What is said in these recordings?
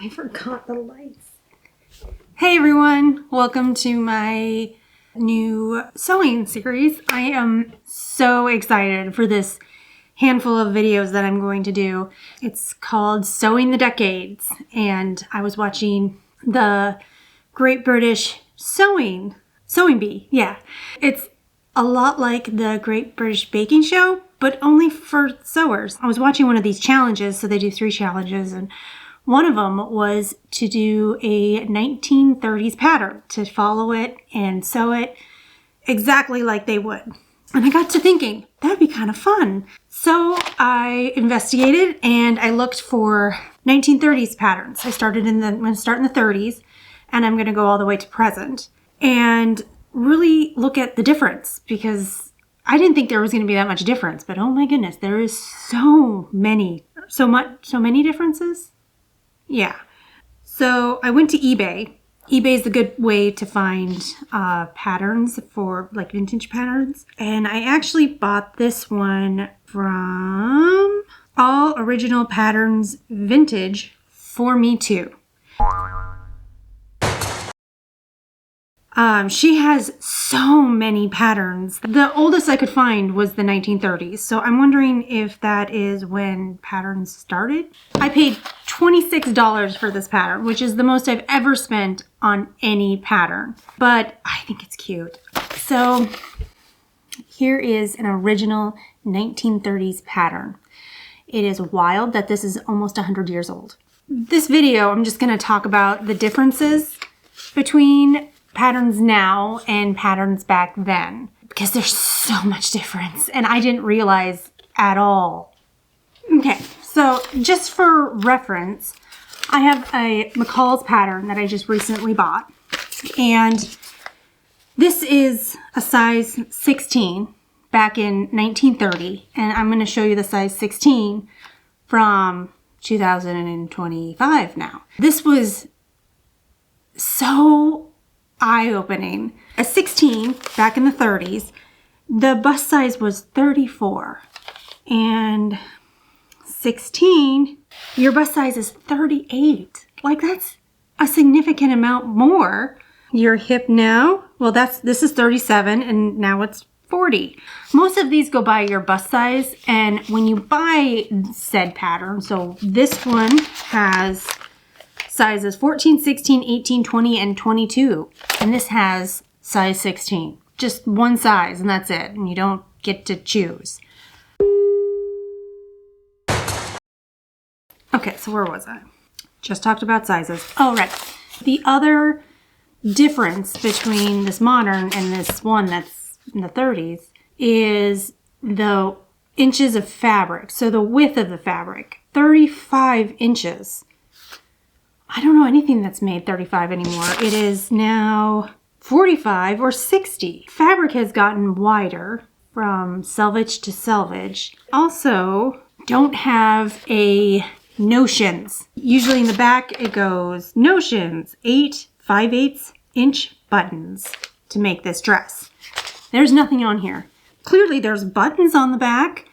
I forgot the lights. Hey everyone, welcome to my new sewing series. I am so excited for this handful of videos that I'm going to do. It's called Sewing the Decades, and I was watching the Great British Sewing Bee. Yeah, it's a lot like the Great British Baking Show, but only for sewers. I was watching one of these challenges, so they do 3 challenges, and one of them was to do a 1930s pattern, to follow it and sew it exactly like they would. And I got to thinking, that'd be kind of fun. So I investigated and I looked for 1930s patterns. I'm going to start in the 30s and I'm going to go all the way to present and really look at the difference, because I didn't think there was going to be that much difference, but oh my goodness, there is so many differences. Yeah. So I went to eBay. eBay is a good way to find patterns for like vintage patterns. And I actually bought this one from All Original Patterns Vintage for Me Too. She has so many patterns. The oldest I could find was the 1930s. So I'm wondering if that is when patterns started. I paid $26 for this pattern, which is the most I've ever spent on any pattern. But I think it's cute. So here is an original 1930s pattern. It is wild that this is almost 100 years old. This video, I'm just going to talk about the differences between patterns now and patterns back then, because there's so much difference and I didn't realize at all. Okay, so just for reference, I have a McCall's pattern that I just recently bought, and this is a size 16 back in 1930, and I'm going to show you the size 16 from 2025 now. This was so eye-opening. A 16 back in the 30s, the bust size was 34, and 16, your bust size is 38. Like, that's a significant amount more. Your hip now, well, this is 37 and now it's 40. Most of these go by your bust size, and when you buy said pattern, so this one has sizes 14, 16, 18, 20, and 22. And this has size 16. Just one size, and that's it. And you don't get to choose. Okay, so where was I? Just talked about sizes. Oh, right. The other difference between this modern and this one that's in the 30s is the inches of fabric. So the width of the fabric, 35 inches. I don't know anything that's made 35 anymore. It is now 45 or 60. Fabric has gotten wider from selvage to selvage. Also, don't have a notions. Usually in the back it goes notions, 5/8 inch buttons to make this dress. There's nothing on here. Clearly there's buttons on the back,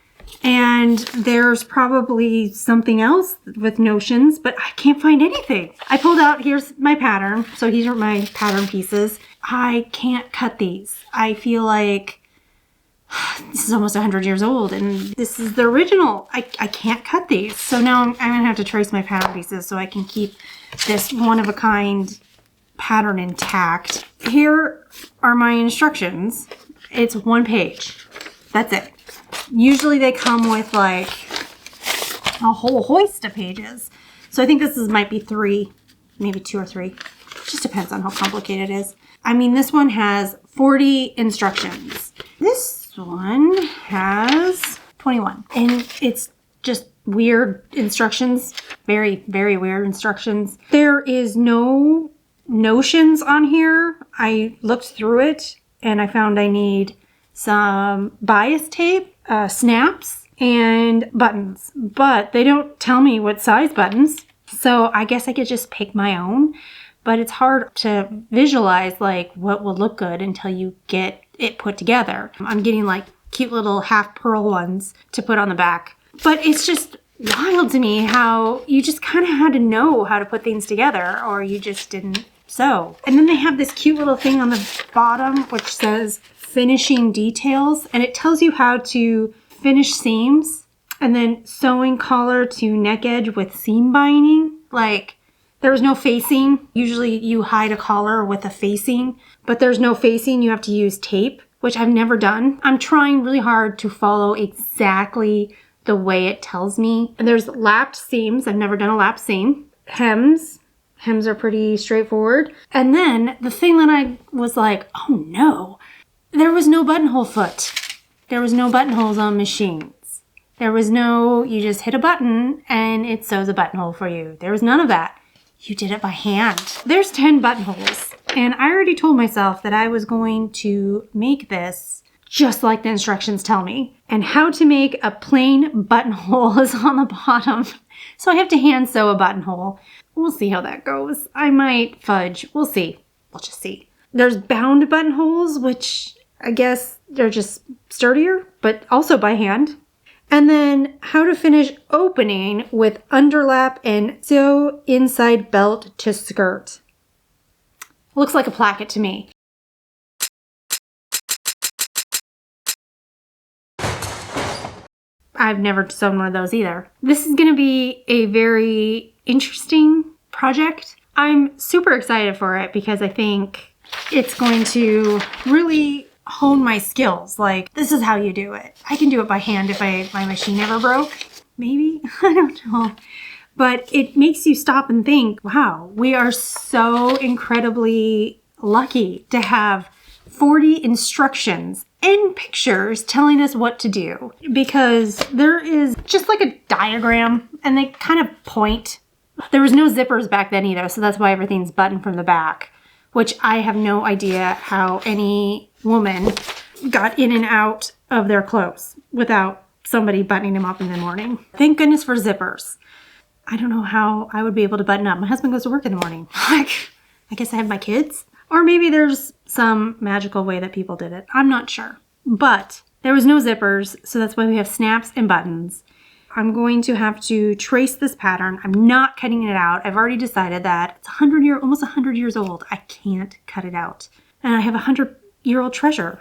and there's probably something else with notions, but I can't find anything. I pulled out, here's my pattern. So these are my pattern pieces. I can't cut these. I feel like this is almost 100 years old and this is the original. I can't cut these. So now I'm gonna have to trace my pattern pieces so I can keep this one-of-a-kind pattern intact. Here are my instructions. It's 1 page. That's it. Usually they come with like a whole hoist of pages. So I think this might be 3, maybe 2 or 3. It just depends on how complicated it is. I mean, this one has 40 instructions. This one has 21. And it's just weird instructions. Very, very weird instructions. There is no notions on here. I looked through it and I found I need some bias tape, snaps, and buttons, but they don't tell me what size buttons, so I guess I could just pick my own, but it's hard to visualize like what will look good until you get it put together. I'm getting like cute little half pearl ones to put on the back, but it's just wild to me how you just kind of had to know how to put things together or you just didn't sew. And then they have this cute little thing on the bottom which says finishing details, and it tells you how to finish seams and then sewing collar to neck edge with seam binding. Like, there was no facing. Usually you hide a collar with a facing, but there's no facing. You have to use tape, which I've never done. I'm trying really hard to follow exactly the way it tells me. And there's lapped seams. I've never done a lapped seam. Hems. Hems are pretty straightforward. And then the thing that I was like, oh no, there was no buttonhole foot. There was no buttonholes on machines. There was no, you just hit a button and it sews a buttonhole for you. There was none of that. You did it by hand. There's 10 buttonholes. And I already told myself that I was going to make this just like the instructions tell me. And how to make a plain buttonhole is on the bottom. So I have to hand sew a buttonhole. We'll see how that goes. I might fudge. We'll see. We'll just see. There's bound buttonholes, which I guess they're just sturdier, but also by hand. And then how to finish opening with underlap and sew inside belt to skirt. Looks like a placket to me. I've never sewn one of those either. This is going to be a very interesting project. I'm super excited for it because I think it's going to really hone my skills. Like, this is how you do it. I can do it by hand if my machine ever broke. Maybe? I don't know. But it makes you stop and think, wow, we are so incredibly lucky to have 40 instructions and pictures telling us what to do, because there is just like a diagram and they kind of point. There was no zippers back then either, so that's why everything's buttoned from the back, which I have no idea how any woman got in and out of their clothes without somebody buttoning them up in the morning. Thank goodness for zippers. I don't know how I would be able to button up. My husband goes to work in the morning. Like, I guess I have my kids. Or maybe there's some magical way that people did it. I'm not sure. But there was no zippers, so that's why we have snaps and buttons. I'm going to have to trace this pattern. I'm not cutting it out. I've already decided that it's almost 100 years old. I can't cut it out. And I have a 100-year-old treasure.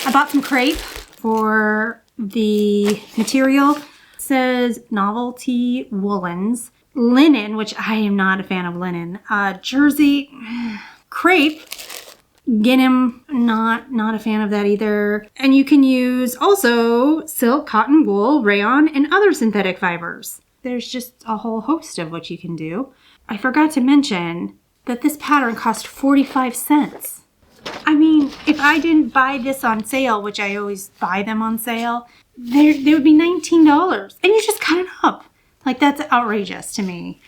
I bought some crepe for the material. It says novelty woolens. Linen, which I am not a fan of linen. Jersey crepe. Gingham, not a fan of that either. And you can use also silk, cotton, wool, rayon, and other synthetic fibers. There's just a whole host of what you can do. I forgot to mention that this pattern cost 45 cents. I mean, if I didn't buy this on sale, which I always buy them on sale, they would be $19. And you just cut it up. Like, that's outrageous to me.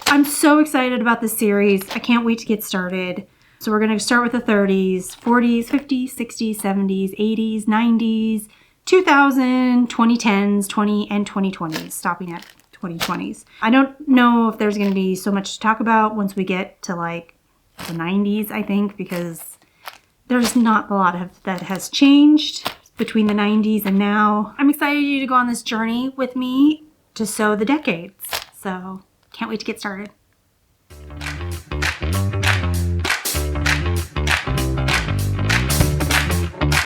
I'm so excited about this series. I can't wait to get started. So we're going to start with the 30s, 40s, 50s, 60s, 70s, 80s, 90s, 2000, 2010s, and 2020s, stopping at 2020s. I don't know if there's going to be so much to talk about once we get to like the 90s, I think, because there's not a lot of that has changed between the 90s and now. I'm excited for you to go on this journey with me to sew the decades. So can't wait to get started.